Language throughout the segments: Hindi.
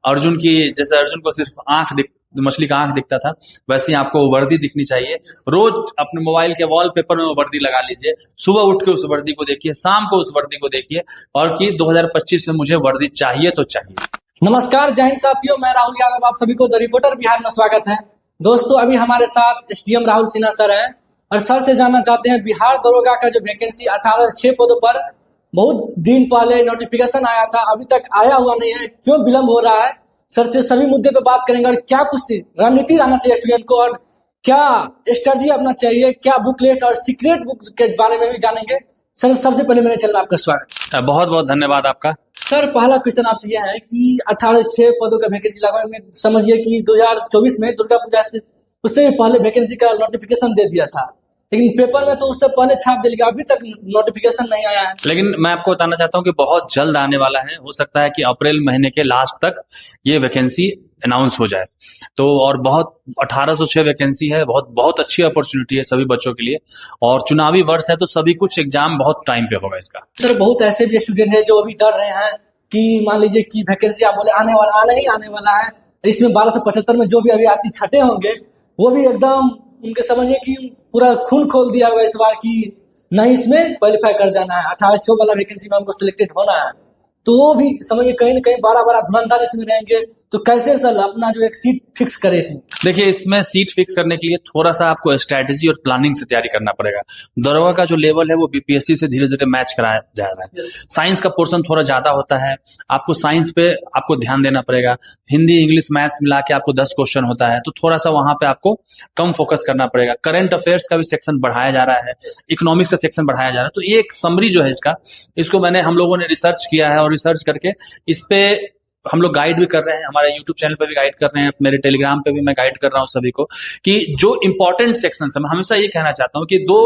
अर्जुन की, जैसे अर्जुन को सिर्फ मछली का आंख दिखता था, वैसे ही आपको वो वर्दी दिखनी चाहिए। रोज अपने मोबाइल के वॉलपेपर में वो वर्दी लगा लीजिए, सुबह उठ के उस वर्दी को देखिए, शाम को उस वर्दी को देखिए, और कि 2025 में मुझे वर्दी चाहिए तो चाहिए। नमस्कार जय हिंद साथियों, मैं राहुल यादव, आप सभी को द रिपोर्टर बिहार में स्वागत है। दोस्तों, अभी हमारे साथ एसडीएम राहुल सिन्हा सर हैं और सर से जानना चाहते हैं बिहार दरोगा का जो वैकेंसी 1806 पदों पर बहुत दिन पहले नोटिफिकेशन आया था, अभी तक आया हुआ नहीं है, क्यों विलंब हो रहा है? सर से सभी मुद्दे पे बात करेंगे और क्या कुछ रणनीति रहना चाहिए स्टूडेंट को और क्या स्ट्रेटजी अपना चाहिए, क्या बुक लिस्ट और सीक्रेट बुक के बारे में भी जानेंगे। सर, सबसे पहले मेरे चैनल में आपका स्वागत। बहुत बहुत धन्यवाद आपका। सर, पहला क्वेश्चन आपसे यह है कि 1806 पदों का वैकेंसी लगभग में समझिए कि 2024 में दुर्गा पूजा से उससे भी पहले वैकेंसी का नोटिफिकेशन दे दिया था, लेकिन पेपर में तो उससे पहले छाप दे लिया, अभी तक नोटिफिकेशन नहीं आया है। लेकिन मैं आपको बताना चाहता हूँ कि बहुत जल्द आने वाला है। हो सकता है कि अप्रैल महीने के लास्ट तक ये वैकेंसी अनाउंस हो जाए। तो और बहुत 1806 वैकेंसी है, बहुत बहुत अच्छी अपॉर्चुनिटी है सभी बच्चों के लिए, और चुनावी वर्ष है तो सभी कुछ एग्जाम बहुत टाइम पे होगा इसका। सर, बहुत ऐसे भी स्टूडेंट है जो अभी डर रहे हैं कि मान लीजिए कि वैकेंसी आप बोले आने वाला है, इसमें 1275 में जो भी अभ्यर्थी छठे होंगे वो भी एकदम उनके समझिए कि पूरा खून खोल दिया हुआ इस बार की नहीं, इसमें क्वालिफाई कर जाना है, 1800 वाला वैकेंसी में हमको सिलेक्टेड होना है। तो वो भी समझिए कहीं ना कहीं 12 धुरंधर इसमें रहेंगे, तो कैसे सर अपना जो एक सीट फिक्स करे इसमें? देखिए, इसमें सीट फिक्स करने के लिए थोड़ा सा आपको स्ट्रैटेजी और प्लानिंग से तैयारी करना पड़ेगा। दरोगा का जो लेवल है वो बीपीएससी से धीरे धीरे मैच कराया जा रहा है। साइंस का पोर्शन थोड़ा ज्यादा होता है, आपको साइंस पे आपको ध्यान देना पड़ेगा। हिंदी, इंग्लिश, मैथ्स मिला के आपको 10 क्वेश्चन होता है, तो थोड़ा सा वहां पे आपको कम फोकस करना पड़ेगा। करंट अफेयर्स का भी सेक्शन बढ़ाया जा रहा है, इकोनॉमिक्स का सेक्शन बढ़ाया जा रहा है। तो ये एक समरी जो है इसको हम लोगों ने रिसर्च किया है, और रिसर्च करके इस पे हम लोग गाइड भी कर रहे हैं, हमारे यूट्यूब चैनल पे भी गाइड कर रहे हैं, मेरे टेलीग्राम पे भी मैं गाइड कर रहा हूं सभी को, कि जो इंपॉर्टेंट सेक्शन है, मैं हमेशा ये कहना चाहता हूं कि 2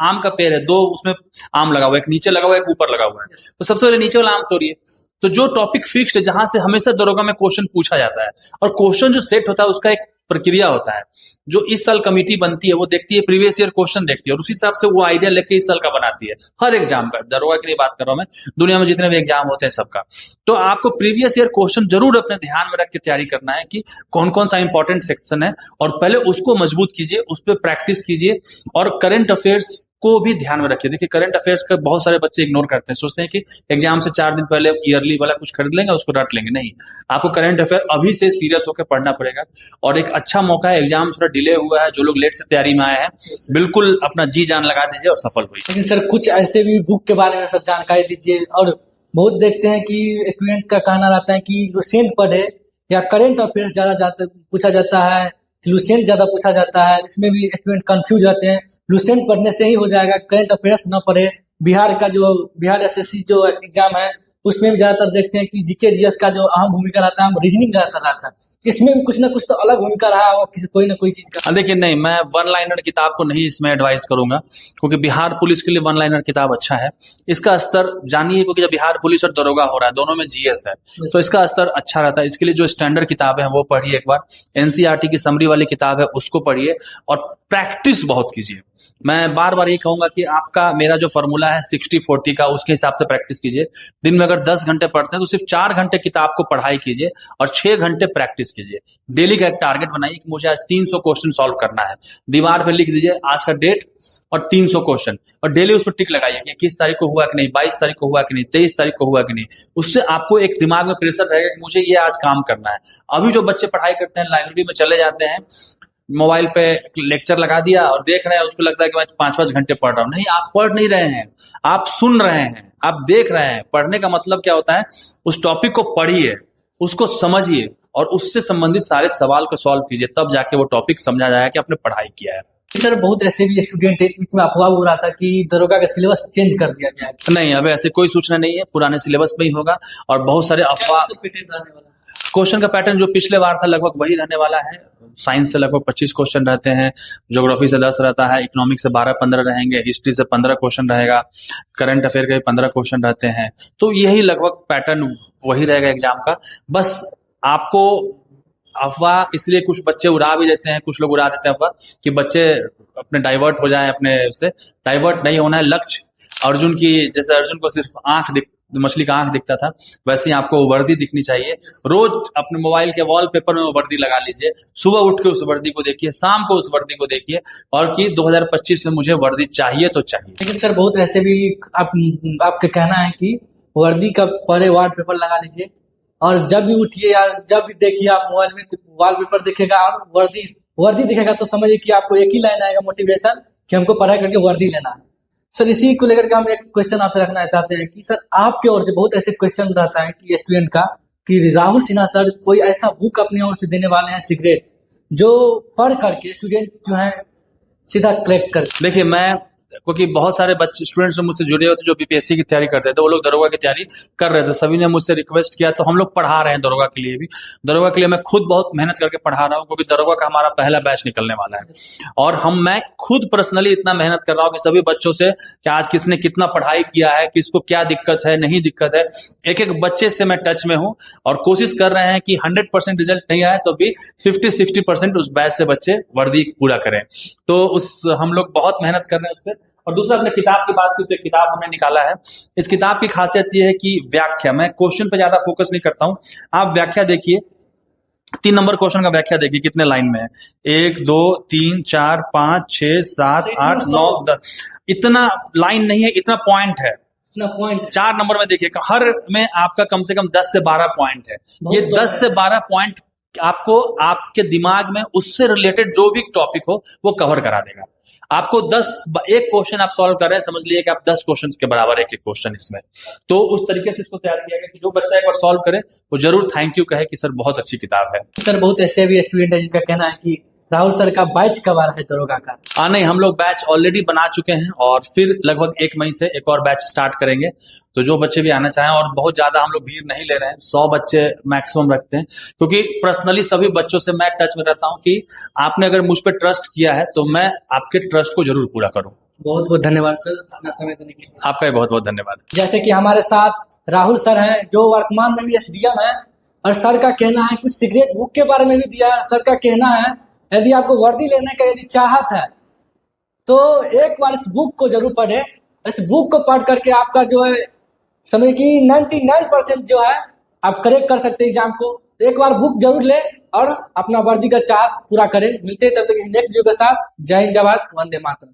आम का पेड़ है, 2 उसमें आम लगा हुआ है, एक नीचे लगा हुआ है, एक ऊपर लगा हुआ है, तो सबसे पहले नीचे वाला आम तोड़िए। तो जो टॉपिक फिक्स्ड है, जहां से हमेशा दरोगा में क्वेश्चन पूछा जाता है, और क्वेश्चन जो सेट होता है उसका एक प्रक्रिया होता है, जो इस साल कमेटी बनती है वो देखती है, प्रीवियस ईयर क्वेश्चन देखती है, और उसी हिसाब से वो आइडिया लेके इस साल का बनाती है। हर एग्जाम का, दरोगा की नहीं बात कर रहा हूं मैं, दुनिया में जितने भी एग्जाम होते हैं सबका। तो आपको प्रीवियस ईयर क्वेश्चन जरूर अपने ध्यान में रख के तैयारी करना है कि कौन कौन सा इंपॉर्टेंट सेक्शन है, और पहले उसको मजबूत कीजिए, उस पर प्रैक्टिस कीजिए, और करंट अफेयर्स को भी ध्यान में रखिए। देखिए, करंट अफेयर्स का बहुत सारे बच्चे इग्नोर करते हैं, सोचते हैं कि एग्जाम से 4 दिन पहले ईयरली वाला कुछ खरीद लेंगे, उसको रट लेंगे। नहीं, आपको करंट अफेयर अभी से सीरियस होकर पढ़ना पड़ेगा, और एक अच्छा मौका है, एग्जाम थोड़ा डिले हुआ है, जो लोग लेट से तैयारी में आए हैं बिल्कुल अपना जी जान लगा दीजिए और सफल हुई। लेकिन सर कुछ ऐसे भी बुक के बारे में सर जानकारी दीजिए। और बहुत देखते हैं कि स्टूडेंट का कहना रहता है कि लुसेंट पढ़े या करेंट अफेयर्स ज्यादा पूछा जाता है, लुसेंट ज्यादा पूछा जाता है, इसमें भी स्टूडेंट कंफ्यूज रहते हैं। लुसेंट पढ़ने से ही हो जाएगा, करेंट अफेयर्स न पढ़े। बिहार एसएससी जो एग्जाम है उसमें भी ज्यादातर देखते हैं कि जीके जीएस का जो अहम भूमिका रहता है, रीजनिंग ज्यादातर रहता है, इसमें भी कुछ ना कुछ तो अलग भूमिका रहा होगा किसी कोई ना कोई चीज का। देखिए, नहीं, मैं वन लाइनर किताब को नहीं इसमें एडवाइस करूंगा, क्योंकि बिहार पुलिस के लिए वन लाइनर किताब अच्छा है, इसका स्तर जानिए, क्योंकि जब बिहार पुलिस और दरोगा हो रहा है, दोनों में जीएस है, तो इसका स्तर अच्छा रहता है। इसके लिए जो स्टैंडर्ड किताब है वो पढ़िए, एक बार एनसीईआरटी की समरी वाली किताब है उसको पढ़िए, और प्रैक्टिस बहुत कीजिए। मैं बार बार ये कहूंगा कि आपका मेरा जो फॉर्मूला है 60-40 का, उसके हिसाब से प्रैक्टिस कीजिए। दिन में अगर 10 घंटे पढ़ते हैं तो सिर्फ 4 घंटे किताब को पढ़ाई कीजिए और 6 घंटे प्रैक्टिस कीजिए। डेली का एक टारगेट बनाइए कि मुझे आज 300 क्वेश्चन सॉल्व करना है। दीवार पे लिख दीजिए आज का डेट और 300 क्वेश्चन, और डेली उस पर टिक लगाइए कि 21 तारीख को हुआ कि नहीं, 22 तारीख को हुआ कि नहीं, 23 तारीख को हुआ कि नहीं। उससे आपको एक दिमाग में प्रेशर रहेगा कि मुझे ये आज काम करना है। अभी जो बच्चे पढ़ाई करते हैं, लाइब्रेरी में चले जाते हैं, मोबाइल पे लेक्चर लगा दिया और देख रहे हैं, उसको लगता है कि मैं 5-5 घंटे पढ़ रहा हूं। नहीं, आप पढ़ नहीं रहे हैं, आप सुन रहे हैं, आप देख रहे हैं। पढ़ने का मतलब क्या होता है? उस टॉपिक को पढ़िए, उसको समझिए, और उससे संबंधित सारे सवाल को सॉल्व कीजिए, तब जाके वो टॉपिक समझा जाएगा कि आपने पढ़ाई किया है। सर, बहुत ऐसे भी स्टूडेंट है, इसमें अफवाह हो रहा था कि दरोगा का सिलेबस चेंज कर दिया गया है। नहीं, अभी ऐसे कोई सूचना नहीं है, पुराने सिलेबस में ही होगा, और बहुत सारे अफवाह। क्वेश्चन का पैटर्न जो पिछले बार था लगभग वही रहने वाला है। साइंस से लगभग 25 क्वेश्चन रहते हैं, ज्योग्राफी से 10 रहता है, इकोनॉमिक्स से 12-15 रहेंगे, हिस्ट्री से 15 क्वेश्चन रहेगा, करंट अफेयर के भी 15 क्वेश्चन रहते हैं। तो यही लगभग पैटर्न वही रहेगा एग्जाम का। बस आपको अफवाह इसलिए कुछ बच्चे उड़ा भी देते हैं, कुछ लोग उड़ा देते हैं अफवाह कि बच्चे अपने डाइवर्ट हो जाएं, अपने उससे डाइवर्ट नहीं होना है। लक्ष्य अर्जुन की, जैसे अर्जुन को सिर्फ मछली का आंख दिखता था, वैसे ही आपको वो वर्दी दिखनी चाहिए। रोज अपने मोबाइल के वॉलपेपर में वो वर्दी लगा लीजिए, सुबह उठ के उस वर्दी को देखिए, शाम को उस वर्दी को देखिए, और कि 2025 में मुझे वर्दी चाहिए तो चाहिए। लेकिन सर बहुत ऐसे भी आपका कहना है कि वर्दी का पहले वॉलपेपर लगा लीजिए, और जब भी उठिए या जब भी देखिए आप मोबाइल में तो वॉलपेपर दिखेगा और वर्दी दिखेगा, तो समझिए कि आपको एक ही लाइन आएगा मोटिवेशन कि हमको पढ़ाई करके वर्दी लेना है। सर इसी को लेकर के हम एक क्वेश्चन आपसे रखना चाहते हैं कि सर आपकी ओर से बहुत ऐसे क्वेश्चन रहता है कि स्टूडेंट का कि राहुल सिन्हा सर कोई ऐसा बुक अपनी ओर से देने वाले हैं सीक्रेट, जो पढ़ करके स्टूडेंट जो है सीधा क्रैक कर। देखिए, मैं क्योंकि बहुत सारे बच्चे स्टूडेंट्स मुझसे जुड़े हुए थे जो बीपीएससी की तैयारी करते थे, वो लोग दरोगा की तैयारी कर रहे थे, सभी ने मुझसे रिक्वेस्ट किया, तो हम लोग पढ़ा रहे हैं दरोगा के लिए भी। दरोगा के लिए मैं खुद बहुत मेहनत करके पढ़ा रहा हूँ, क्योंकि दरोगा का हमारा पहला बैच निकलने वाला है, और मैं खुद पर्सनली इतना मेहनत कर रहा हूँ कि सभी बच्चों से कि आज किसने कितना पढ़ाई किया है, किसको क्या दिक्कत है, नहीं दिक्कत है, एक एक बच्चे से मैं टच में हूँ, और कोशिश कर रहे हैं कि 100% रिजल्ट नहीं आए तो भी 50-60% उस बैच से बच्चे वर्दी पूरा करें। तो हम लोग बहुत मेहनत कर रहे हैं उस पर। और दूसरा, अपने किताब की बात की तो किताब हमने निकाला है। इस किताब की खासियत यह है कि व्याख्या, मैं क्वेश्चन पे ज्यादा फोकस नहीं करता हूं, आप व्याख्या देखिए, 3 नंबर क्वेश्चन का व्याख्या देखिए कितने लाइन में है, 1 2 3 4 5 6 7 8 9 10, इतना लाइन नहीं है, इतना पॉइंट है। 4 नंबर में देखिए, हर में आपका कम से कम 10 से 12 पॉइंट है। ये 10 से 12 पॉइंट आपको आपके दिमाग में उससे रिलेटेड जो भी टॉपिक हो वो कवर करा देगा। आपको एक क्वेश्चन आप सॉल्व कर रहे हैं, समझ लीजिए कि आप 10 क्वेश्चन के बराबर एक क्वेश्चन इसमें। तो उस तरीके से इसको तैयार किया गया कि जो बच्चा एक बार सॉल्व करे वो जरूर थैंक यू कहे कि सर बहुत अच्छी किताब है। सर बहुत ऐसे भी स्टूडेंट है जिनका कहना है कि राहुल सर का बैच कब आ रहा है दरोगा का? नहीं, हम लोग बैच ऑलरेडी बना चुके हैं, और फिर लगभग 1 मई से एक और बैच स्टार्ट करेंगे। तो जो बच्चे भी आना चाहें, और बहुत ज्यादा हम लोग भीड़ नहीं ले रहे हैं, 100 बच्चे मैक्सिमम रखते हैं, क्योंकि पर्सनली सभी बच्चों से मैं टच में रहता हूं कि आपने अगर मुझ पर ट्रस्ट किया है तो मैं आपके ट्रस्ट को जरूर पूरा करूं। बहुत बहुत धन्यवाद सर अपना समय देने के लिए। आपका भी बहुत बहुत धन्यवाद। जैसे कि हमारे साथ राहुल सर हैं, जो वर्तमान में भी एसडीएम है, और सर का कहना है कुछ सीक्रेट बुक के बारे में भी दिया है। सर का कहना है यदि आपको वर्दी लेने का यदि चाहत है तो एक बार इस बुक को जरूर पढ़े। इस बुक को पढ़ करके आपका जो है समझ कि 99% जो है आप करेक्ट कर सकते हैं एग्जाम को। तो एक बार बुक जरूर ले और अपना वर्दी का चाहत पूरा करें। मिलते हैं तब तक नेक्स्ट वीडियो के साथ। जय हिंद, जय भारत, वंदे मातरम।